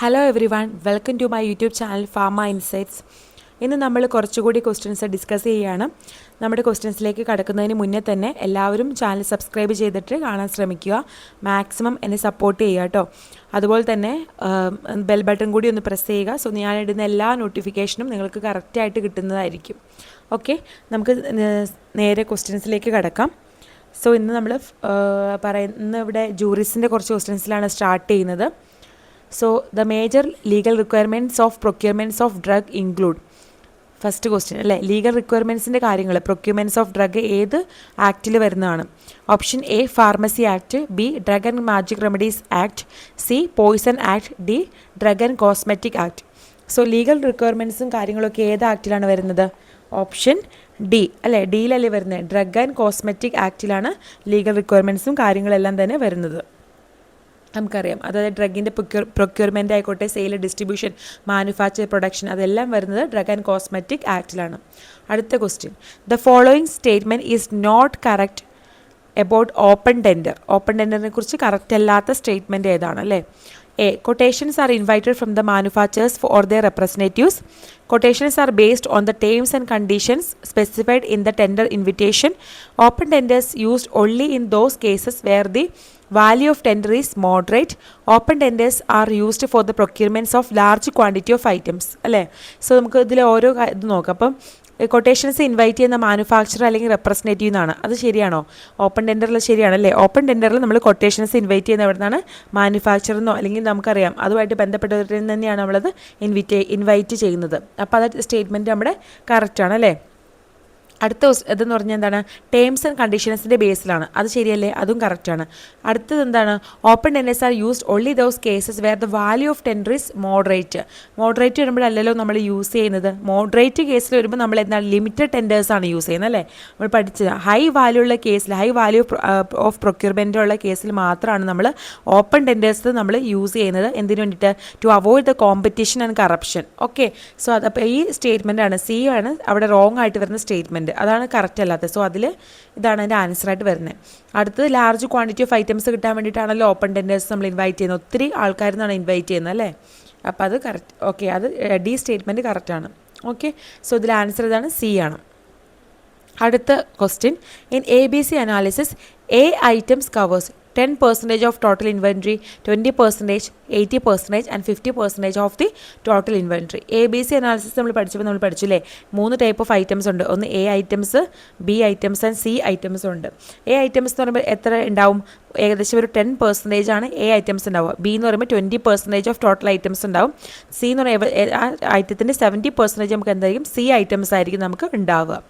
Hello everyone, welcome to my YouTube channel Pharma Insights. ഇന്ന് നമ്മൾ കുറച്ചുകൂടി questions discuss ചെയ്യുകയാണ്. നമ്മുടെ ക്വസ്റ്റ്യൻസിലേക്ക് കടക്കുന്നതിന് മുന്നേ തന്നെ എല്ലാവരും ചാനൽ സബ്സ്ക്രൈബ് ചെയ്തിട്ട് കാണാൻ ശ്രമിക്കുക. മാക്സിമം എന്നെ സപ്പോർട്ട് ചെയ്യുക കേട്ടോ. അതുപോലെ തന്നെ ബെൽ ബട്ടൺ കൂടി ഒന്ന് പ്രസ് ചെയ്യുക. സോ ഞാനിടുന്ന എല്ലാ നോട്ടിഫിക്കേഷനും നിങ്ങൾക്ക് കറക്റ്റായിട്ട് കിട്ടുന്നതായിരിക്കും. ഓക്കെ, നമുക്ക് നേരെ ക്വസ്റ്റ്യൻസിലേക്ക് കടക്കാം. സോ ഇന്ന് നമ്മൾ ഇവിടെ ജൂറിസിൻ്റെ കുറച്ച് ക്വസ്റ്റ്യൻസിലാണ് സ്റ്റാർട്ട് ചെയ്യുന്നത്. So, the major legal requirements of procurements of drug include. First question അല്ലേ, ലീഗൽ റിക്വയർമെൻറ്റ്സിൻ്റെ കാര്യങ്ങൾ പ്രൊക്യൂർമെൻറ്റ്സ് ഓഫ് ഡ്രഗ് ഏത് ആക്റ്റിൽ വരുന്നതാണ്? Option A pharmacy act, B drug and magic remedies act, C poison act, D drug and cosmetic act. So legal റിക്വയർമെൻറ്റ്സും കാര്യങ്ങളൊക്കെ ഏത് ആക്റ്റിലാണ് വരുന്നത്? ഓപ്ഷൻ ഡി അല്ലേ, ഡിയിലല്ലേ വരുന്നത്? ഡ്രഗ് ആൻഡ് കോസ്മെറ്റിക് ആക്റ്റിലാണ് ലീഗൽ റിക്വയർമെൻറ്റ്സും കാര്യങ്ങളെല്ലാം തന്നെ വരുന്നത്. നമുക്കറിയാം, അതായത് ഡ്രഗിൻ്റെ പ്രൊക്യൂർമെൻ്റ് ആയിക്കോട്ടെ, സെയിൽ, ഡിസ്ട്രിബ്യൂഷൻ, മാനുഫാക്ചർ, പ്രൊഡക്ഷൻ, അതെല്ലാം വരുന്നത് ഡ്രഗ് ആൻഡ് കോസ്മെറ്റിക് ആക്റ്റിലാണ്. അടുത്ത question, the following statement is not correct about open tender. Open ടെൻഡറിനെ കുറിച്ച് കറക്റ്റ് അല്ലാത്ത സ്റ്റേറ്റ്മെൻറ്റ് ഏതാണ് അല്ലേ? A quotations are invited from the manufacturers or their representatives. Quotations are based on the terms and conditions specified in the tender invitation. Open tenders used only in those cases where the value of tender is moderate. Open tenders are used for the procurements of large quantity of items അല്ലേ? So നമുക്ക് ഇതിൽ ഓരോ ഇത് നോക്കാം. അപ്പം quotations invite ചെയ്യുന്ന manufacture അല്ലെങ്കിൽ representative എന്നാണ്. അത് ശരിയാണോ? ഓപ്പൺ ടെൻഡറിൽ ശരിയാണല്ലേ? ഓപ്പൺ ടെൻഡറിൽ നമ്മൾ കൊട്ടേഷൻസ് ഇൻവൈറ്റ് ചെയ്യുന്ന എവിടെ നിന്നാണ്? മാനുഫാക്ചറിന്നോ അല്ലെങ്കിൽ നമുക്കറിയാം അതുമായിട്ട് ബന്ധപ്പെട്ടവരിൽ തന്നെയാണ് നമ്മളത് ഇൻവൈറ്റ് ചെയ്യുന്നത്. അപ്പോൾ അത് സ്റ്റേറ്റ്മെൻറ്റ് നമ്മുടെ കറക്റ്റാണ് അല്ലേ? അടുത്ത ഇതെന്ന് പറഞ്ഞാൽ എന്താണ്? ടേംസ് ആൻഡ് കണ്ടീഷൻസിൻ്റെ ബേസിലാണ്. അത് ശരിയല്ലേ? അതും കറക്റ്റാണ്. അടുത്തത് എന്താണ്? Open tenders are used only those cases where the value of tender is moderate. Moderate വരുമ്പോഴല്ലല്ലോ നമ്മൾ യൂസ് ചെയ്യുന്നത്. മോഡറേറ്റ് കേസിൽ വരുമ്പോൾ നമ്മൾ എന്താണ്? ലിമിറ്റഡ് ടെൻഡേഴ്സാണ് യൂസ് ചെയ്യുന്നത് അല്ലേ? നമ്മൾ പഠിച്ചത് ഹൈ വാല്യൂ ഉള്ള കേസിൽ, ഹൈ വാല്യൂ ഓഫ് പ്രൊക്യൂർമെൻ്റ് ഉള്ള കേസിൽ മാത്രമാണ് നമ്മൾ ഓപ്പൺ ടെൻഡേഴ്സ് നമ്മൾ യൂസ് ചെയ്യുന്നത്. എന്തിനു വേണ്ടിയിട്ട്? To avoid the competition and corruption. Okay, so അതപ്പോൾ ഈ സ്റ്റേറ്റ്മെൻ്റ് ആണ്, സി ആണ് അവിടെ റോങ് ആയിട്ട് വരുന്ന സ്റ്റേറ്റ്മെൻറ്റ്. അതാണ് കറക്റ്റ് അല്ലാത്തത്. സോ അതിൽ ഇതാണ് അതിൻ്റെ ആൻസറായിട്ട് വരുന്നത്. അടുത്തത് ലാർജ് ക്വാണ്ടിറ്റി ഓഫ് ഐറ്റംസ് കിട്ടാൻ വേണ്ടിയിട്ടാണല്ലോ ഓപ്പൺ ടെൻഡേഴ്സ് നമ്മൾ ഇൻവൈറ്റ് ചെയ്യുന്നത്. ഒത്തിരി ആൾക്കാരിൽ നിന്നാണ് ഇൻവൈറ്റ് ചെയ്യുന്നത് അല്ലേ? അപ്പോൾ അത് കറക്റ്റ്. ഓക്കെ, അത് ഡി സ്റ്റേറ്റ്മെൻറ്റ് കറക്റ്റാണ്. ഓക്കെ, സോ ഇതിൽ ആൻസർ ഇതാണ്, സി ആണ്. അടുത്ത question, in A B C analysis A items covers 10% of total inventory, 20%, 80% and 50% of the total inventory. A B C analysis നമ്മൾ പഠിച്ചു അല്ലേ? 3 ടൈപ്പ് ഓഫ് ഐറ്റംസ് ഉണ്ട്. ഒന്ന് A items, B items and C items ഉണ്ട്. A items എന്ന് പറയുമ്പോൾ എത്ര ഉണ്ടാവും? ഏകദേശം ഒരു 10% ആണ് എ ഐറ്റംസ് ഉണ്ടാവുക. ബി എന്ന് പറയുമ്പോൾ 20% ഓഫ് ടോട്ടൽ ഐറ്റംസ് ഉണ്ടാവും. സി എന്ന് പറയുമ്പോൾ ആ ഐറ്റത്തിൻ്റെ 70% നമുക്ക് എന്തായിരിക്കും? സി ഐറ്റംസ് ആയിരിക്കും നമുക്ക് ഉണ്ടാവുക.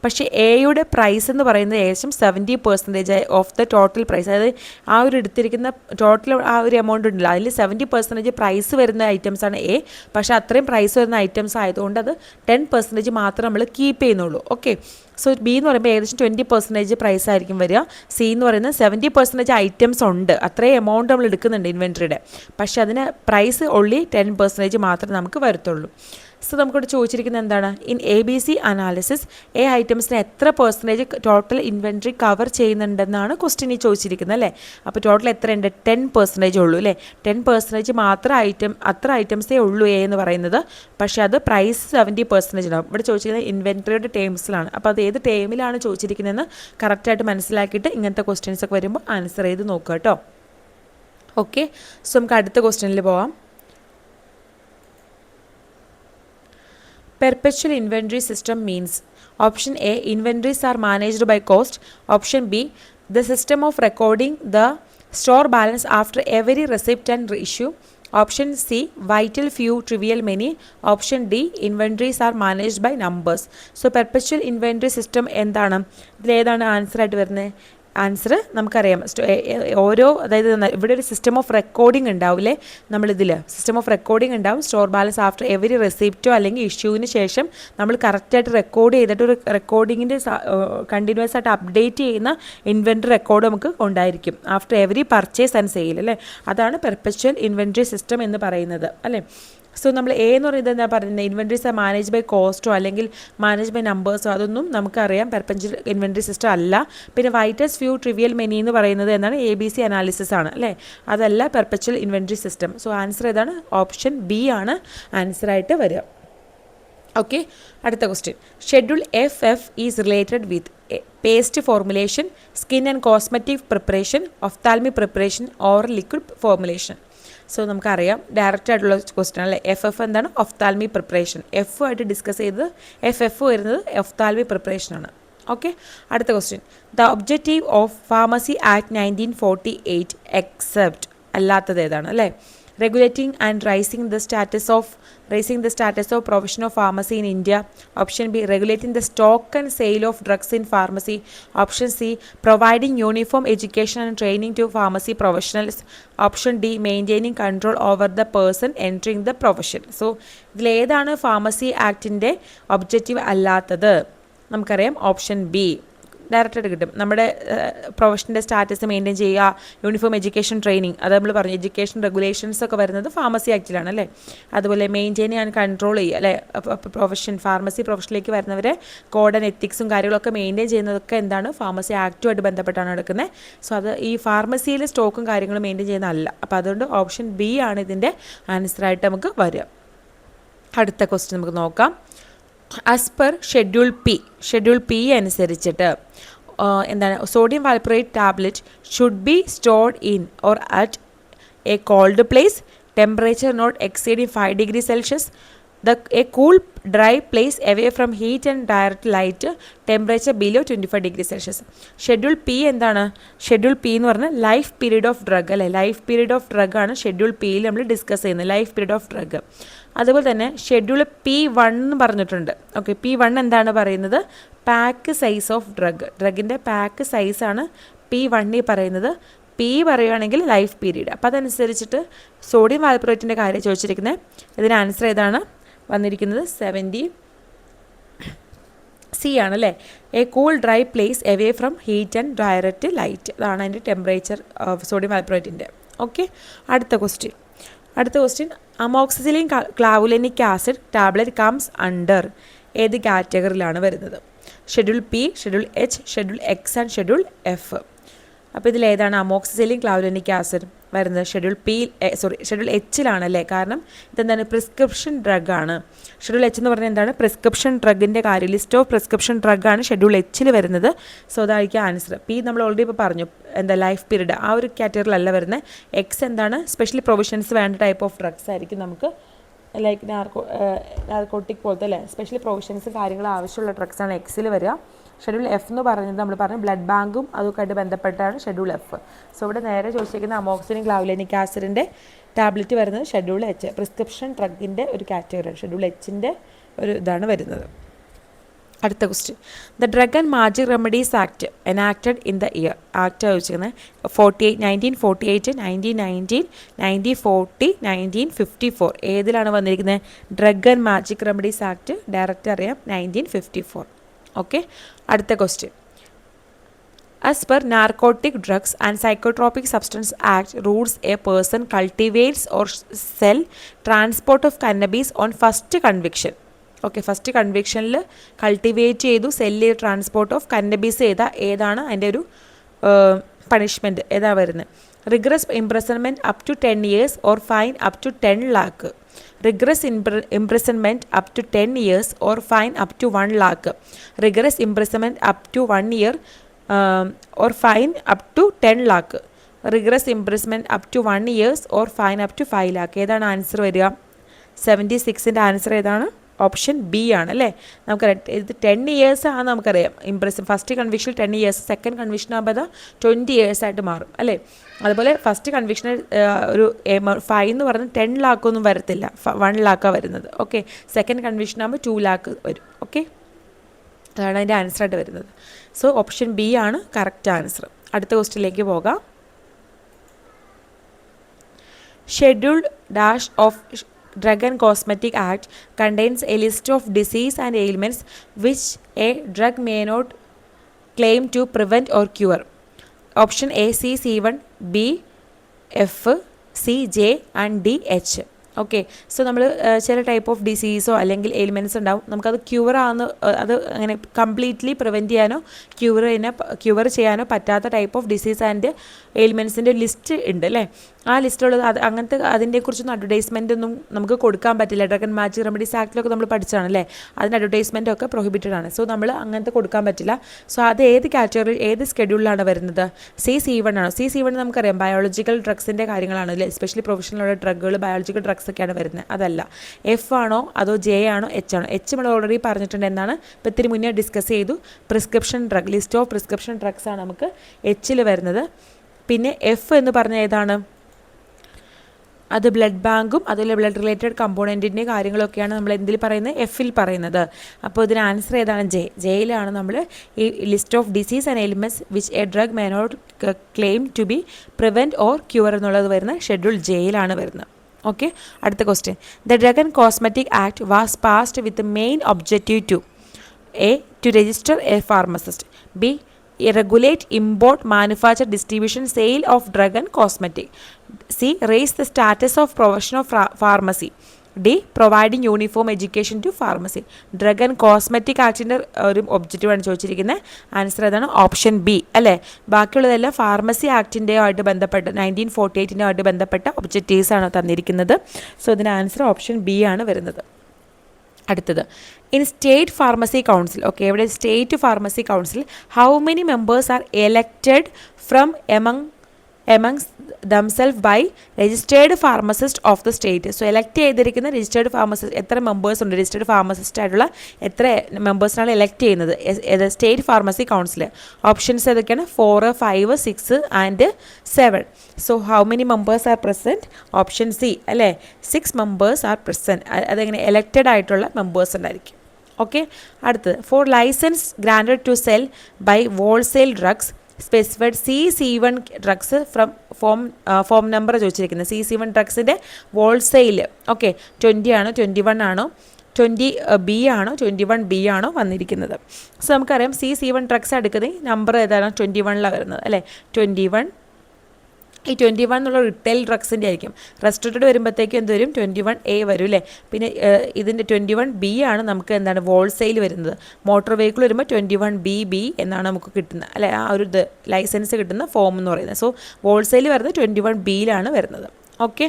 പക്ഷേ എയുടെ പ്രൈസ് എന്ന് പറയുന്നത് ഏകദേശം 70% ഓഫ് ദ ടോട്ടൽ പ്രൈസ്. അതായത് ആ ഒരു എടുത്തിരിക്കുന്ന ടോട്ടൽ ആ ഒരു എമൗണ്ട് ഉണ്ടല്ലോ, അതിൽ 70% പ്രൈസ് വരുന്ന ഐറ്റംസാണ് എ. പക്ഷേ അത്രയും പ്രൈസ് വരുന്ന ഐറ്റംസ് ആയതുകൊണ്ട് അത് 10% മാത്രം നമ്മൾ കീപ്പ് ചെയ്യുന്നുള്ളൂ. ഓക്കെ, സോ ബി എന്ന് പറയുമ്പോൾ ഏകദേശം 20% പ്രൈസ് ആയിരിക്കും വരിക. സി എന്ന് പറയുന്നത് 70% ഐറ്റംസ് ഉണ്ട്, അത്രയും എമൗണ്ട് നമ്മൾ എടുക്കുന്നുണ്ട് ഇൻവെൻട്രിയുടെ. പക്ഷേ അതിന് പ്രൈസ് ഓൺലി 10% മാത്രമേ നമുക്ക് വരത്തുള്ളൂ. സോ നമുക്കിവിടെ ചോദിച്ചിരിക്കുന്നത് എന്താണ്? In A B C analysis A ഐറ്റംസിന് എത്ര പെർസെൻറ്റേജ് ടോട്ടൽ ഇൻവെൻട്രി കവർ ചെയ്യുന്നുണ്ടെന്നാണ് ക്വസ്റ്റ്യൻ ഈ ചോദിച്ചിരിക്കുന്നത് അല്ലേ? അപ്പോൾ ടോട്ടൽ എത്രയുണ്ട്? 10% ഉള്ളൂ അല്ലേ? 10% മാത്രം അത്ര ഐറ്റംസേ ഉള്ളൂ എ എന്ന് പറയുന്നത്. പക്ഷേ അത് പ്രൈസ് 70% ഉണ്ടാവും. ഇവിടെ ചോദിച്ചിരിക്കുന്നത് ഇൻവെൻട്രിയുടെ ടേംസിലാണ്. അപ്പോൾ അത് ഏത് ടേമിലാണ് ചോദിച്ചിരിക്കുന്നതെന്ന് കറക്റ്റായിട്ട് മനസ്സിലാക്കിയിട്ട് ഇങ്ങനത്തെ ക്വസ്റ്റ്യൻസ് ഒക്കെ വരുമ്പോൾ ആൻസർ ചെയ്ത് നോക്കുക കേട്ടോ. ഓക്കെ, സോ നമുക്ക് അടുത്ത ക്വസ്റ്റ്യനിൽ പോവാം. Perpetual inventory system means. Option A, inventories are managed by cost. Option B, the system of recording the store balance after every receipt and reissue. Option C, vital few, trivial many. Option D, inventories are managed by numbers. So perpetual inventory system എന്താണ്? ഇതിലേതാണ് answer ആയിട്ട് വരുന്നത്? Answer നമുക്കറിയാം. അതായത് ഇവിടെ ഒരു system of recording ഉണ്ടാവില്ലേ? നമ്മളിതിൽ സിസ്റ്റം ഓഫ് റെക്കോർഡിംഗ് ഉണ്ടാവും. സ്റ്റോർ ബാലൻസ് ആഫ്റ്റർ എവരി റെസിപ്റ്റോ അല്ലെങ്കിൽ ഇഷ്യൂവിന് ശേഷം നമ്മൾ കറക്റ്റായിട്ട് റെക്കോർഡ് ചെയ്തിട്ട് ഒരു റെക്കോർഡിങ്ങിൻ്റെ കണ്ടിന്യൂസ് ആയിട്ട് അപ്ഡേറ്റ് ചെയ്യുന്ന ഇൻവെൻട്രി റെക്കോർഡ് നമുക്ക് ഉണ്ടായിരിക്കും after every purchase and sale അല്ലേ? അതാണ് പെർപെച്വൽ ഇൻവെൻട്രി സിസ്റ്റം എന്ന് പറയുന്നത് അല്ലേ? സോ നമ്മൾ എ എന്ന് പറയുന്നത് എന്താ പറയുന്നത്, ഇൻവെൻട്രീസ് ആർ മാനേജ് ബൈ കോസ്റ്റോ അല്ലെങ്കിൽ മാനേജ് ബൈ നമ്പേഴ്സോ, അതൊന്നും നമുക്കറിയാം പെർപെച്വൽ ഇൻവെൻട്രി സിസ്റ്റം അല്ല. പിന്നെ വൈറ്റസ് ഫ്യൂ ട്രിവിയൽ മെനി എന്ന് പറയുന്നത് എന്താണ്, ABC അനാലിസിസ് ആണ് അല്ലേ, അതല്ല perpetual inventory system. So answer ഏതാണ്, ഓപ്ഷൻ ബി ആണ് ആൻസറായിട്ട് വരിക. ഓക്കെ, അടുത്ത question. Schedule FF is related with paste formulation, skin and cosmetic preparation, ophthalmic preparation or liquid formulation. So നമുക്കറിയാം ഡയറക്റ്റ് ആയിട്ടുള്ള ക്വസ്റ്റ്യൻ അല്ലേ. FF എന്താണ്, ഒഫ്താൽമിക് പ്രിപ്പറേഷൻ. F ആയിട്ട് discuss ചെയ്തത് FF വരുന്നത് ഒഫ്താൽമിക് പ്രിപ്പറേഷനാണ്. ഓക്കെ, അടുത്ത question. The objective of pharmacy act 1948 except അല്ലാത്തത് ഏതാണ് അല്ലേ. Regulating and rising the status of profession of pharmacy in India. Option B, regulating the stock and sale of drugs in pharmacy. Option C, providing uniform education and training to pharmacy professionals. Option D, maintaining control over the person entering the profession. So ഇതിലേതാണ് pharmacy ആക്ടിൻ്റെ objective അല്ലാത്തത്? നമുക്കറിയാം option B, ഡയറക്റ്റായിട്ട് കിട്ടും. നമ്മുടെ പ്രൊഫഷൻ്റെ status maintain ചെയ്യുക, uniform education training, അത് നമ്മൾ പറഞ്ഞു എഡ്യൂക്കേഷൻ റെഗുലേഷൻസ് ഒക്കെ വരുന്നത് ഫാർമസി ആക്റ്റിലാണ് അല്ലേ. അതുപോലെ മെയിൻറ്റെയിൻ ആൻഡ് കൺട്രോൾ ചെയ്യുക അല്ലേ, ഫാർമസി പ്രൊഫഷനിലേക്ക് വരുന്നവരെ കോഡ് ആൻഡ് എത്തിക്സും കാര്യങ്ങളൊക്കെ മെയിൻറ്റെയിൻ ചെയ്യുന്നതൊക്കെ എന്താണ്, ഫാർമസി ആക്റ്റുമായിട്ട് ബന്ധപ്പെട്ടാണ് നടക്കുന്നത്. സോ അത് ഈ ഫാർമസിയിലെ സ്റ്റോക്കും കാര്യങ്ങളും മെയിൻറ്റെയിൻ ചെയ്യുന്നതല്ല. അപ്പോൾ അതുകൊണ്ട് ഓപ്ഷൻ ബി ആണ് ഇതിൻ്റെ ആൻസറായിട്ട് നമുക്ക് വരിക. അടുത്ത ക്വസ്റ്റ്യൻ നമുക്ക് നോക്കാം. ആസ് പെർ ഷെഡ്യൂൾ പി അനുസരിച്ചിട്ട് എന്താണ്, sodium valproate tablet should be stored in or at a cold place, temperature not exceeding 5 degrees Celsius, a cool dry place away from heat and direct light, temperature below 25 degrees Celsius. Schedule P എന്താണ്, schedule P എന്ന് പറഞ്ഞാൽ life period of drug അല്ലേ. Life period of drug ആണ് schedule പിയിൽ നമ്മൾ discuss ചെയ്യുന്നത്, life period of drug. അതുപോലെ തന്നെ ഷെഡ്യൂൾ P1 എന്ന് പറഞ്ഞിട്ടുണ്ട്. ഓക്കെ, P1 എന്താണ് പറയുന്നത്, പാക്ക് സൈസ് ഓഫ് ഡ്രഗിൻ്റെ പാക്ക് സൈസാണ് P1 പറയുന്നത്. പി പറയുകയാണെങ്കിൽ ലൈഫ് പീരീഡ്. അപ്പോൾ അതനുസരിച്ചിട്ട് സോഡിയം വാൽപ്രേറ്റിൻ്റെ കാര്യം ചോദിച്ചിരിക്കുന്നത്. ഇതിന് ആൻസർ ഏതാണ് വന്നിരിക്കുന്നത്, 70 C ആണല്ലേ. A cool dry place away from heat and direct light, അതാണ് അതിൻ്റെ ടെമ്പറേച്ചർ സോഡിയം വാൽപ്രേറ്റിൻ്റെ. ഓക്കെ, അടുത്ത question. Amoxicillin clavulanic acid tablet comes under ഏത് കാറ്റഗറിയിലാണ് വരുന്നത്? Schedule P, schedule H, schedule X and schedule F. അപ്പോൾ ഇതിലേതാണ് അമോക്സിസിലിൻ ക്ലാവുലിനിക് ആസിഡ് വരുന്നത്? ഷെഡ്യൂൾ എച്ചിലാണല്ലേ. കാരണം ഇതെന്താണ്, പ്രിസ്ക്രിപ്ഷൻ ഡ്രഗാണ്. ഷെഡ്യൂൾ എച്ച് എന്ന് പറഞ്ഞാൽ എന്താണ്, പ്രിസ്ക്രിപ്ഷൻ ഡ്രഗിൻ്റെ കാര്യം, ലിസ്റ്റ് ഓഫ് പ്രിസ്ക്രിപ്ഷൻ ഡ്രഗാണ് ഷെഡ്യൂൾ എച്ചിൽ വരുന്നത്. സോ അതായിരിക്കും ആൻസർ. പി നമ്മൾ ഓൾറെഡി ഇപ്പോൾ പറഞ്ഞു, എന്താ ലൈഫ് പീരീഡ് ആ ഒരു കാറ്റഗറിയിലല്ല വരുന്നത്. എക്സ് എന്താണ്, സ്പെഷ്യലി പ്രൊവിഷൻസ് വേണ്ട ടൈപ്പ് ഓഫ് ഡ്രഗ്സ് ആയിരിക്കും നമുക്ക്, ലൈക്ക് നാർക്കോട്ടിക് പോലത്തെ അല്ലേ, സ്പെഷ്യലി പ്രൊവിഷൻസ് കാര്യങ്ങൾ ആവശ്യമുള്ള ഡ്രഗ്സാണ് എക്സിൽ വരിക. ഷെഡ്യൂൾ എഫ് എന്ന് പറയുന്നത് നമ്മൾ പറഞ്ഞു ബ്ലഡ് ബാങ്കും അതൊക്കെ ആയിട്ട് ബന്ധപ്പെട്ടാണ് ഷെഡ്യൂൾ എഫ്. സോ ഇവിടെ നേരെ ചോദിച്ചിരിക്കുന്ന അമോക്സിലിൻ ക്ലാവുലിനിക് ആസിഡിൻ്റെ ടാബ്ലറ്റ് വരുന്നത് ഷെഡ്യൂൾ എച്ച്, പ്രിസ്ക്രിപ്ഷൻ ഡ്രഗിൻ്റെ ഒരു കാറ്റഗറിയാണ്. ഷെഡ്യൂൾ എച്ചിൻ്റെ ഒരു ഇതാണ് വരുന്നത്. അടുത്ത question. The drug and magic remedies act enacted in the year. Act ചോദിച്ചിരിക്കുന്നത് 1948, 1919, 1940, 1954. ഏതിലാണ് വന്നിരിക്കുന്നത്? Drug and magic remedies act direct അറിയാം 1954. ഓക്കെ, അടുത്ത question. As per narcotic drugs and psychotropic substance act rules a person cultivates or sell transport of cannabis on first conviction. Okay, first കൺവിക്ഷനിൽ cultivate ചെയ്തു, sell transport of cannabis ചെയ്ത ഏതാണ് അതിൻ്റെ ഒരു punishment ഏതാ വരുന്നത്? Regress imprisonment up to 10 years or fine up to 10 lakh. Rigorous imprisonment up to 10 years or fine up to 1 lakh. Rigorous imprisonment up to 1 year or fine up to 10 lakh. Rigorous imprisonment up to 1 years or fine up to 5 lakh. ഏതാണ് answer വരിക? 76ൻ്റെ answer ഏതാണ്? Option B ആണ് അല്ലേ. നമുക്കറിയാം ഇത് 10 years ആണ് നമുക്കറിയാം. First conviction 10 years, second conviction ആകുമ്പോൾ അത് 20 years ആയിട്ട് മാറും അല്ലേ. അതുപോലെ ഫസ്റ്റ് കൺവിക്ഷന് ഒരു ഫൈൻ എന്ന് പറഞ്ഞാൽ 10 lakh ഒന്നും വരത്തില്ല, 1 lakh വരുന്നത്. ഓക്കെ, സെക്കൻഡ് കൺവിക്ഷൻ ആകുമ്പോൾ 2 lakh വരും. ഓക്കെ, അതാണ് അതിൻ്റെ ആൻസറായിട്ട് വരുന്നത്. സോ ഓപ്ഷൻ ബി ആണ് കറക്റ്റ് ആൻസർ. അടുത്ത ക്വസ്റ്റ്യനിലേക്ക് പോകാം. Schedule dash of Drug and Cosmetic Act contains a list of disease and ailments which a drug may not claim to prevent or cure. Option A, C, C1, B, F, C, J and D, H. Okay. So നമ്മൾ ചില type of ഡിസീസോ അല്ലെങ്കിൽ ailments ഉണ്ടാവും, നമുക്കത് അത് അങ്ങനെ completely prevent ചെയ്യാനോ cure ചെയ്യാനോ പറ്റാത്ത ടൈപ്പ് ഓഫ് ഡിസീസ് ആൻഡ് എയിൽമെൻറ്റ്സിൻ്റെ ലിസ്റ്റ് ഉണ്ട് അല്ലേ. ആ ലിസ്റ്റിലുള്ളത് അങ്ങനത്തെ അതിനെക്കുറിച്ചൊന്നും അഡ്വർടൈസ്മെൻ്റ് ഒന്നും നമുക്ക് കൊടുക്കാൻ പറ്റില്ല. ഡ്രഗ് ആൻഡ് മാജിക് റെമഡീസ് ആക്ടിലൊക്കെ നമ്മൾ പഠിച്ചതാണ് അല്ലേ, അതിൻ്റെ അഡ്വർടൈസ്മെൻ്റ് ഒക്കെ പ്രൊഹിബിറ്റഡ് ആണ്. സോ നമ്മൾ അങ്ങനത്തെ കൊടുക്കാൻ പറ്റില്ല. സോ അത് ഏത് കാറ്റഗറി ഏത് സ്കെഡ്യൂളിലാണ് വരുന്നത്? C1 ആണോ? C1 നമുക്കറിയാം ബയോളജിക്കൽ ഡ്രഗ്സിൻ്റെ കാര്യങ്ങളാണ് അല്ലേ, എസ്പെഷ്യലി പ്രൊഫഷണലുള്ള ഡ്രഗുകൾ ബയോളജിക്കൽ ഡ്രഗ്സ് ഒക്കെയാണ് വരുന്നത്. അതല്ല. F ആണോ അതോ J ആണോ H ആണോ? H നമ്മൾ ഓൾറെഡി പറഞ്ഞിട്ടുണ്ട് എന്നാണ്, ഇപ്പോൾ ഇത്തിരി മുന്നേ ഡിസ്കസ് ചെയ്തു. Prescription drug, list of prescription drugs ആണ് നമുക്ക് Hൽ വരുന്നത്. പിന്നെ F എന്ന് പറഞ്ഞ ഏതാണ്? അത് ബ്ലഡ് ബാങ്കും അതുപോലെ ബ്ലഡ് റിലേറ്റഡ് കമ്പോണൻറ്റിൻ്റെ കാര്യങ്ങളൊക്കെയാണ് നമ്മൾ എന്തിൽ പറയുന്നത്? Fൽ പറയുന്നത്. അപ്പോൾ ഇതിന് ആൻസർ ഏതാണ്? ജെയിലാണ് നമ്മൾ ഈ list of disease and elements which a drug may not claim to be prevent or cure എന്നുള്ളത് വരുന്ന ഷെഡ്യൂൾ ജെയിലാണ് വരുന്നത്. ഓക്കെ. അടുത്ത question. The drug and cosmetic act was passed with main objective to A. To register a pharmacist. B. Regulate import, manufacture, distribution, sale of drug and cosmetic. C. Raise the status of profession of pharmacy. D. Providing uniform education to pharmacy. Drug and cosmetic ആക്ടിൻ്റെ ഒരു ഒബ്ജക്റ്റീവാണ് ചോദിച്ചിരിക്കുന്നത്. Answer ഏതാണ്? Option B അല്ലേ. ബാക്കിയുള്ളതെല്ലാം pharmacy ആക്ടിൻ്റെ ആയിട്ട് ബന്ധപ്പെട്ട 1948 ആയിട്ട് ബന്ധപ്പെട്ട ഒബ്ജക്റ്റീവ്സാണ് തന്നിരിക്കുന്നത്. സോ ഇതിന് ആൻസർ ഓപ്ഷൻ ബി ആണ് വരുന്നത്. അടുത്തത്. In state pharmacy council, okay, ഇവിടെ state pharmacy council how many members are elected from amongst themself by registered pharmacist of the state. So elect ചെയ്തിരിക്കുന്ന രജിസ്റ്റേർഡ് ഫാർമസിസ്റ്റ് എത്ര മെമ്പേഴ്സ് ഉണ്ട്? Registered pharmacist ആയിട്ടുള്ള എത്ര മെമ്പേഴ്സിനാണ് എലക്ട് ചെയ്യുന്നത് സ്റ്റേറ്റ് ഫാർമസി കൗൺസിൽ? ഓപ്ഷൻസ് ഏതൊക്കെയാണ്? 4, 5, 6 and 7. So how many members are present? Option C അല്ലേ, 6 members are present. അതെങ്ങനെ? എലക്റ്റഡ് ആയിട്ടുള്ള മെമ്പേഴ്സ് ഉണ്ടായിരിക്കും. ഓക്കെ. അടുത്തത്. For licence granted to sell by wholesale drugs specified C1 drugs from form number ചോദിച്ചിരിക്കുന്നത്. C1 ഡ്രഗ്സിൻ്റെ wholesale, okay, 20 ആണോ 21 ആണോ 20B ആണോ 21B ആണോ വന്നിരിക്കുന്നത്? സോ നമുക്കറിയാം C1 ഡ്രഗ്സ് എടുക്കുന്നത് നമ്പർ ഏതാണ്? 21 വരുന്നത് അല്ലേ. 21. ഈ 21 എന്നുള്ള റിറ്റെയിൽ ഡ്രഗ്സിൻ്റെ ആയിരിക്കും. റെസ്ട്രിക്റ്റഡ് വരുമ്പോഴത്തേക്കും എന്ത് വരും? 21A വരും അല്ലേ. പിന്നെ ഇതിൻ്റെ 21B ആണ് നമുക്ക് എന്താണ് ഹോൾസെയിൽ വരുന്നത്. മോട്ടോർ വെഹിക്കിൾ വരുമ്പോൾ 21BB എന്നാണ് നമുക്ക് കിട്ടുന്നത് അല്ലേ, ആ ഒരു ലൈസൻസ് കിട്ടുന്ന ഫോം എന്ന് പറയുന്നത്. സോ ഹോൾസെയിൽ വരുന്നത് 21Bയിലാണ് വരുന്നത്. ഓക്കെ.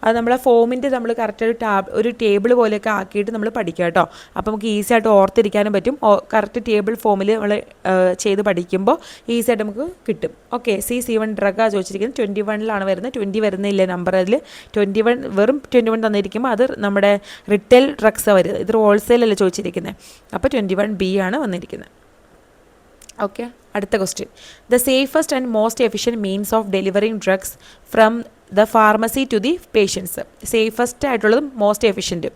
അത് നമ്മളെ ഫോമിൻ്റെ നമ്മൾ കറക്റ്റ് ഒരു ടേബിൾ പോലെയൊക്കെ ആക്കിയിട്ട് നമ്മൾ പഠിക്കുക കേട്ടോ. അപ്പോൾ നമുക്ക് ഈസി ആയിട്ട് ഓർത്തിരിക്കാനും പറ്റും. കറക്റ്റ് ടേബിൾ ഫോമിൽ നമ്മൾ ചെയ്ത് പഠിക്കുമ്പോൾ ഈസി ആയിട്ട് നമുക്ക് കിട്ടും. ഓക്കെ. C1 ഡ്രഗാണ് ചോദിച്ചിരിക്കുന്നത്. 21 വരുന്നത്. 20 വരുന്നില്ല നമ്പർ അതിൽ. 21 വെറും 21 തന്നിരിക്കുമ്പോൾ അത് നമ്മുടെ റിറ്റെയിൽ ഡ്രഗ്സാണ് വരുന്നത്. ഇത് ഹോൾസെയിലല്ല ചോദിച്ചിരിക്കുന്നത്. അപ്പോൾ 21B ആണ് വന്നിരിക്കുന്നത്. ഓക്കെ. അടുത്ത question. The safest and most efficient means of delivering drugs from the pharmacy to the patients. Safest ആയിട്ടുള്ളതും most efficient.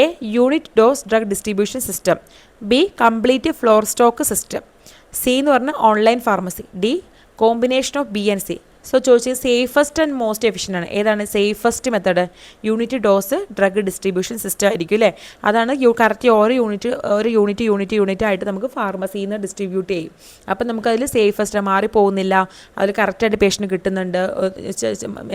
A. Unit dose drug distribution system. B. Complete floor stock system. C എന്ന് പറഞ്ഞാൽ online pharmacy. D. Combination of B and C. So ചോദിച്ചത് safest and most efficient ആണ്. ഏതാണ് safest method? Unit dose drug distribution system ആയിരിക്കും അല്ലേ. അതാണ് correct ഓരോ unit ആയിട്ട് നമുക്ക് ഫാർമസിയിൽ നിന്ന് ഡിസ്ട്രിബ്യൂട്ട് ചെയ്യും. അപ്പം നമുക്കതിൽ സേഫസ്റ്റ് മാറിപ്പോകുന്നില്ല, അതിൽ കറക്റ്റായിട്ട് പേഷ്യൻറ്റ് കിട്ടുന്നുണ്ട്.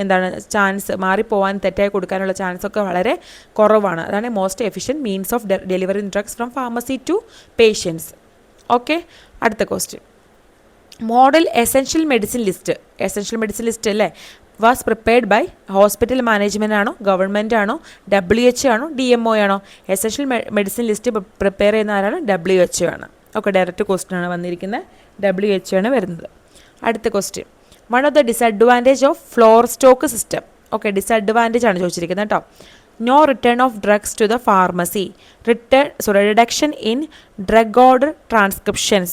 എന്താണ് ചാൻസ് മാറിപ്പോകാൻ തെറ്റായി കൊടുക്കാനുള്ള ചാൻസൊക്കെ വളരെ കുറവാണ്. അതാണ് most efficient means of delivering drugs from pharmacy to patients. Okay. അടുത്ത question. Model essential medicine list അല്ലേ was prepared by hospital management ആണോ, ഗവൺമെൻറ് ആണോ, WHO ആണോ, DMO ആണോ? എസെൻഷ്യൽ മെഡിസിൻ ലിസ്റ്റ് പ്രിപ്പയർ ചെയ്യുന്ന ആരാണ്? WHO ആണ്. ഓക്കെ. ഡയറക്റ്റ് ക്വസ്റ്റ്യൻ ആണ് വന്നിരിക്കുന്നത്. WHO ആണ് വരുന്നത്. അടുത്ത question. One of the disadvantage of floor stock system. Okay. Disadvantage ആണ് ചോദിച്ചിരിക്കുന്നത് കേട്ടോ. No return of drugs to the pharmacy. Reduction in drug order transcriptions.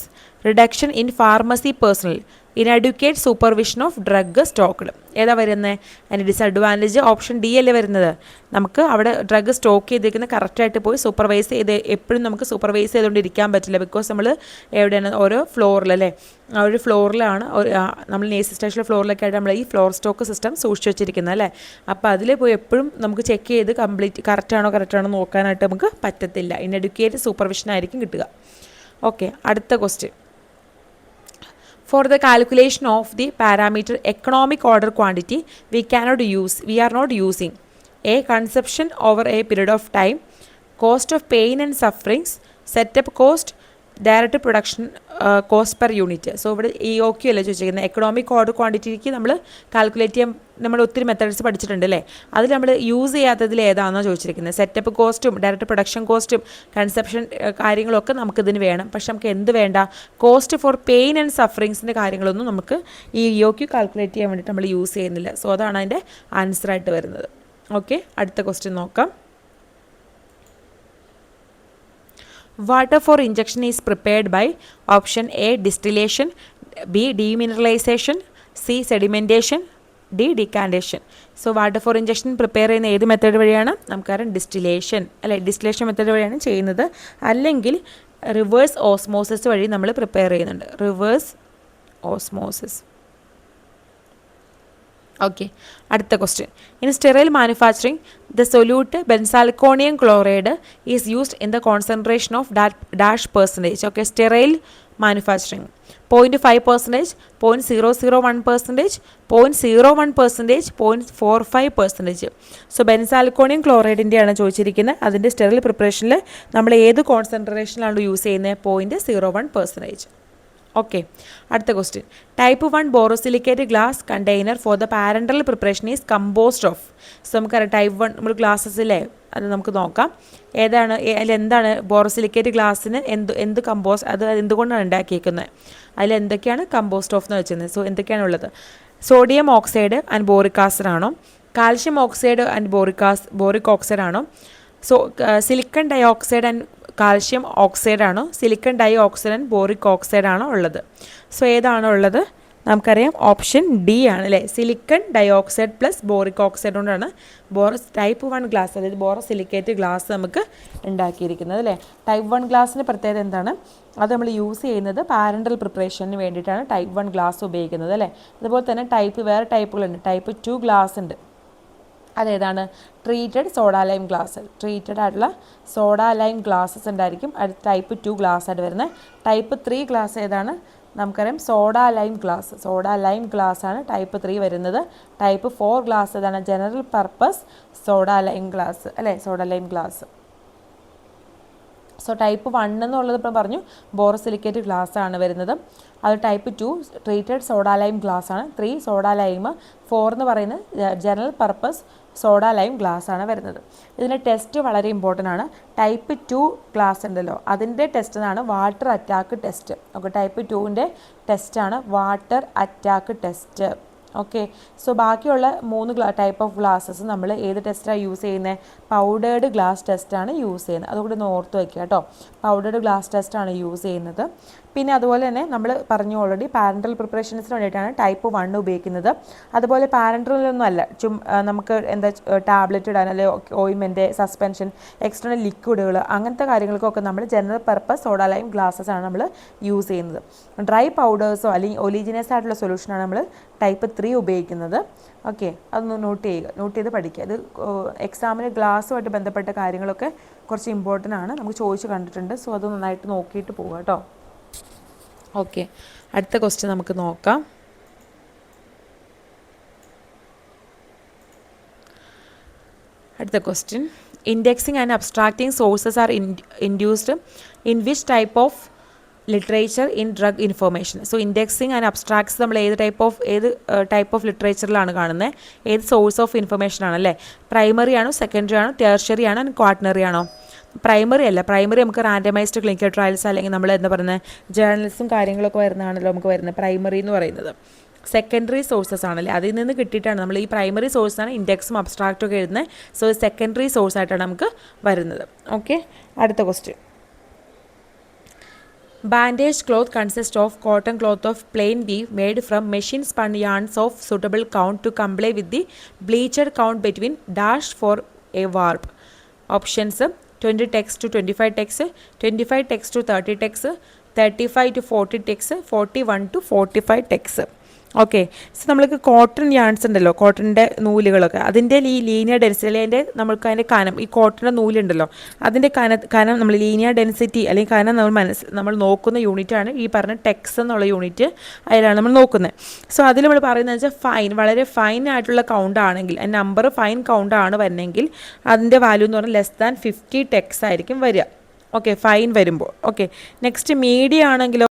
Reduction in pharmacy personnel. Inadequate supervision of drug stocked. ഏതാ വരുന്നത്? അതിൻ്റെ disadvantage option D അല്ലേ വരുന്നത്. നമുക്ക് അവിടെ ഡ്രഗ് സ്റ്റോക്ക് ചെയ്തിരിക്കുന്ന കറക്റ്റായിട്ട് പോയി സൂപ്പർവൈസ് ചെയ്ത് എപ്പോഴും നമുക്ക് സൂപ്പർവൈസ് ചെയ്തുകൊണ്ടിരിക്കാൻ പറ്റില്ല. ബിക്കോസ് നമ്മൾ എവിടെയാണ്? ഓരോ ഫ്ലോറിലല്ലേ, ആ ഒരു ഫ്ലോറിലാണ് നമ്മൾ നേഴ്സിംഗ് സ്റ്റേഷനിലെ ഫ്ലോറിലൊക്കെ ആയിട്ട് നമ്മൾ ഈ ഫ്ലോർ സ്റ്റോക്ക് സിസ്റ്റം സൂക്ഷിച്ച് വെച്ചിരിക്കുന്നത് അല്ലേ. അപ്പോൾ അതിൽ പോയി എപ്പോഴും നമുക്ക് ചെക്ക് ചെയ്ത് കറക്റ്റാണോ നോക്കാനായിട്ട് നമുക്ക് പറ്റത്തില്ല. ഇൻഎഡ്യൂക്കേറ്റ് സൂപ്പർവിഷൻ ആയിരിക്കും കിട്ടുക. ഓക്കെ. അടുത്ത question. For the calculation of the parameter economic order quantity, we are not using A. Consumption over a period of time, cost of pain and sufferings, setup cost, direct production cost per unit. So ഇവിടെ EOQ അല്ലേ ചോദിച്ചിരിക്കുന്നത്. Economic order ക്വാണ്ടിറ്റിക്ക് നമ്മൾ calculate ചെയ്യാൻ നമ്മൾ ഒത്തിരി methods പഠിച്ചിട്ടുണ്ട് അല്ലേ. അതിൽ നമ്മൾ യൂസ് ചെയ്യാത്തതിൽ ഏതാണെന്നോ ചോദിച്ചിരിക്കുന്നത്. സെറ്റപ്പ് കോസ്റ്റും ഡയറക്റ്റ് പ്രൊഡക്ഷൻ കോസ്റ്റും കൺസെപ്ഷൻ കാര്യങ്ങളൊക്കെ നമുക്കിതിന് വേണം. പക്ഷെ നമുക്ക് എന്ത് വേണ്ട, കോസ്റ്റ് ഫോർ പെയിൻ ആൻഡ് സഫറിങ്സിൻ്റെ കാര്യങ്ങളൊന്നും നമുക്ക് ഈ EOQ കാൽക്കുലേറ്റ് ചെയ്യാൻ വേണ്ടിയിട്ട് നമ്മൾ യൂസ് ചെയ്യുന്നില്ല. സോ അതാണ് അതിൻ്റെ ആൻസറായിട്ട് വരുന്നത്. ഓക്കെ, അടുത്ത ക്വസ്റ്റ്യൻ നോക്കാം. Water for injection is prepared by option A. Distillation, B. Demineralization, C. Sedimentation, D. Decantation. So water for injection prepare ചെയ്യുന്ന ഏത് മെത്തേഡ് വഴിയാണ്? നമുക്കറിയാം ഡിസ്റ്റിലേഷൻ അല്ലെ, ഡിസ്റ്റിലേഷൻ മെത്തേഡ് വഴിയാണ് ചെയ്യുന്നത്. അല്ലെങ്കിൽ റിവേഴ്സ് ഓസ്മോസിസ് വഴി നമ്മൾ പ്രിപ്പയർ ചെയ്യുന്നുണ്ട്. Reverse osmosis. ഓക്കെ, അടുത്ത question. In sterile manufacturing the solute benzalkonium chloride is used in the concentration of dash percentage. Okay, sterile manufacturing 0.5%, 0.001%, 0.01%, 0.45%. So benzalkonium ക്ലോറൈഡിൻ്റെയാണ് ചോദിച്ചിരിക്കുന്നത്. അതിൻ്റെ സ്റ്റെറൈൽ പ്രിപ്പറേഷനിൽ നമ്മൾ ഏത് കോൺസെൻട്രേഷനിലാണ് യൂസ് ചെയ്യുന്നത്? 0.01%. ഓക്കെ, അടുത്ത question. Type 1 borosilicate glass container for the parental preparation is composed of. So നമുക്കറിയാം type 1 നമ്മൾ ഗ്ലാസ്സസിലെ അത് നമുക്ക് നോക്കാം. ഏതാണ് അതിലെന്താണ് ബോറോസിലിക്കേറ്റ് ഗ്ലാസ്സിന് എന്ത് കമ്പോസ്റ്റ്, അത് എന്തുകൊണ്ടാണ് ഉണ്ടാക്കിയിരിക്കുന്നത്, അതിലെന്തൊക്കെയാണ് കമ്പോസ്റ്റ് ഓഫ് എന്ന് വെച്ചിരുന്നത്? സോ എന്തൊക്കെയാണുള്ളത്? Sodium oxide and boric acid ആണോ? Calcium oxide and boric oxide ആണോ? So silicon dioxide and calcium oxide ആണോ? Silicon dioxide and boric oxide ആണോ ഉള്ളത്? സോ ഏതാണോ ഉള്ളത്? നമുക്കറിയാം ഓപ്ഷൻ ഡി ആണ് അല്ലേ. Silicon dioxide plus boric oxide കൊണ്ടാണ് ടൈപ്പ് 1 ഗ്ലാസ്, അതായത് ബോറോസിലിക്കേറ്റ് ഗ്ലാസ് നമുക്ക് ഉണ്ടാക്കിയിരിക്കുന്നത് അല്ലേ. ടൈപ്പ് 1 ഗ്ലാസിൻ്റെ പ്രത്യേകത എന്താണ്? അത് നമ്മൾ യൂസ് ചെയ്യുന്നത് പാരൻ്റൽ പ്രിപ്പറേഷന് വേണ്ടിയിട്ടാണ് ടൈപ്പ് 1 ഗ്ലാസ് ഉപയോഗിക്കുന്നത് അല്ലേ. അതുപോലെ തന്നെ വേറെ ടൈപ്പുകളുണ്ട്. ടൈപ്പ് 2 ഗ്ലാസ് ഉണ്ട്. അതേതാണ്? Treated soda lime glass. Treated ആയിട്ടുള്ള സോഡ ലൈം ഗ്ലാസ്സസ് ഉണ്ടായിരിക്കും. അത് ടൈപ്പ് 2 ഗ്ലാസ് ആയിട്ട് വരുന്നത്. ടൈപ്പ് 3 ഗ്ലാസ് ഏതാണ്? നമുക്കറിയാം സോഡ ലൈം ഗ്ലാസ് ആണ് ടൈപ്പ് 3 വരുന്നത്. ടൈപ്പ് 4 ഗ്ലാസ് ഏതാണ്? General purpose soda lime glass അല്ലേ, soda lime glass. So type 1 എന്നുള്ളത് ഇപ്പം പറഞ്ഞു ബോറോസിലിക്കേറ്റ് ഗ്ലാസ് ആണ് വരുന്നത്. അത് type 2 treated soda lime glass ആണ്. 3 സോഡ ലൈം, 4 എന്ന് പറയുന്നത് general purpose soda lime glass ആണ് വരുന്നത്. ഇതിൻ്റെ ടെസ്റ്റ് വളരെ ഇമ്പോർട്ടൻ്റ് ആണ്. ടൈപ്പ് 2 ഗ്ലാസ് ഉണ്ടല്ലോ, അതിൻ്റെ ടെസ്റ്റാണ് water attack test. Okay, type 2ൻ്റെ ടെസ്റ്റാണ് water attack test. Okay, so ബാക്കിയുള്ള 3 ടൈപ്പ് ഓഫ് ഗ്ലാസ്സസ് നമ്മൾ ഏത് ടെസ്റ്റാണ് യൂസ് ചെയ്യുന്നത്? പൗഡേർഡ് ഗ്ലാസ് ടെസ്റ്റാണ് യൂസ് ചെയ്യുന്നത്. അതുകൊണ്ട് ഒന്ന് ഓർത്ത് വയ്ക്കുക കേട്ടോ. പൗഡേർഡ് ഗ്ലാസ് ടെസ്റ്റാണ് യൂസ് ചെയ്യുന്നത്. പിന്നെ അതുപോലെ തന്നെ നമ്മൾ പറഞ്ഞു ഓൾറെഡി പാരൻ്റൽ പ്രിപ്പറേഷൻസിന് വേണ്ടിയിട്ടാണ് ടൈപ്പ് 1 ഉപയോഗിക്കുന്നത്. അതുപോലെ പാരൻ്റലൊന്നും അല്ല, നമുക്ക് എന്താ ടാബ്ലറ്റ് ഇടാൻ അല്ലെങ്കിൽ ഓയിൻമെൻറ്റ്, സസ്പെൻഷൻ, എക്സ്റ്റേണൽ ലിക്വിഡുകൾ, അങ്ങനത്തെ കാര്യങ്ങൾക്കൊക്കെ നമ്മൾ general purpose soda lime glasses ആണ് നമ്മൾ യൂസ് ചെയ്യുന്നത്. ഡ്രൈ പൗഡേഴ്സോ അല്ലെങ്കിൽ ഒലീജിനസ് ആയിട്ടുള്ള സൊല്യൂഷനാണ് നമ്മൾ ടൈപ്പ് 3 ഉപയോഗിക്കുന്നത്. ഓക്കെ, അതൊന്ന് നോട്ട് ചെയ്ത് പഠിക്കുക. അത് എക്സാമിന് ഗ്ലാസ്സുമായിട്ട് ബന്ധപ്പെട്ട കാര്യങ്ങളൊക്കെ കുറച്ച് ഇമ്പോർട്ടൻ്റ് ആണ്, നമുക്ക് ചോദിച്ച് കണ്ടിട്ടുണ്ട്. സോ അത് നന്നായിട്ട് നോക്കിയിട്ട് പോവുക കേട്ടോ. ഓക്കെ, അടുത്ത ക്വസ്റ്റ്യൻ നമുക്ക് നോക്കാം. അടുത്ത question. Indexing and അബ്സ്ട്രാക്റ്റിംഗ് sources are induced in which type of literature in drug information. So indexing and abstracts നമ്മൾ ഏത് ടൈപ്പ് ഓഫ് ലിറ്ററേച്ചറിലാണ് കാണുന്നത്? ഏത് സോഴ്സ് ഓഫ് ഇൻഫർമേഷൻ ആണല്ലേ? പ്രൈമറി ആണോ, സെക്കൻഡറി ആണോ, ടെർഷ്യറി ആണോ, ക്വാട്ടർണറി ആണോ? പ്രൈമറി അല്ല. പ്രൈമറി നമുക്ക് റാൻഡമൈസ്ഡ് ക്ലിനിക്കൽ ട്രയൽസ് അല്ലെങ്കിൽ നമ്മൾ എന്താ പറയുന്നത് ജേർണൽസും കാര്യങ്ങളൊക്കെ വരുന്നതാണല്ലോ നമുക്ക് വരുന്നത് പ്രൈമറി എന്ന് പറയുന്നത്. സെക്കൻഡറി സോഴ്സസ് ആണല്ലേ, അതിൽ നിന്ന് കിട്ടിയിട്ടാണ് നമ്മൾ ഈ പ്രൈമറി സോഴ്സാണ് ഇൻഡെക്സും അബ്സ്ട്രാക്റ്റും ഒക്കെ എഴുതുന്നത്. സോ സെക്കൻഡറി സോഴ്സ് ആയിട്ടാണ് നമുക്ക് വരുന്നത്. ഓക്കെ, അടുത്ത question. Bandage cloth consists of cotton cloth of plain weave made from machine spun yarns of suitable count to comply with the bleached count between dash for a warp. Options: 20 text to 25 text, 25 text to 30 text, 35 to 40 text, 41 to 45 text. Okay. So നമ്മൾക്ക് cotton yarns ഉണ്ടല്ലോ, കോട്ടണിൻ്റെ നൂലുകളൊക്കെ, അതിൻ്റെ ഈ linear density അല്ലെങ്കിൽ നമ്മൾക്ക് അതിൻ്റെ കനം, ഈ കോട്ടൻ്റെ നൂലുണ്ടല്ലോ അതിൻ്റെ കനം നമ്മൾ ലീനിയർ ഡെൻസിറ്റി അല്ലെങ്കിൽ കനം നമ്മൾ നോക്കുന്ന യൂണിറ്റാണ് ഈ പറഞ്ഞ ടെക്സ് എന്നുള്ള യൂണിറ്റ്. അതിലാണ് നമ്മൾ നോക്കുന്നത്. സോ അതിൽ നമ്മൾ പറയുന്നത് വെച്ചാൽ ഫൈൻ, വളരെ ഫൈൻ ആയിട്ടുള്ള കൗണ്ട് ആണെങ്കിൽ, നമ്പർ ഫൈൻ കൗണ്ട് ആണ് വരുന്നെങ്കിൽ അതിൻ്റെ വാല്യൂ എന്ന് പറഞ്ഞാൽ ലെസ് ദാൻ 50 ടെക്സ് ആയിരിക്കും വരിക. ഓക്കെ, ഫൈൻ വരുമ്പോൾ. ഓക്കെ, നെക്സ്റ്റ് മീഡിയം ആണെങ്കിലോ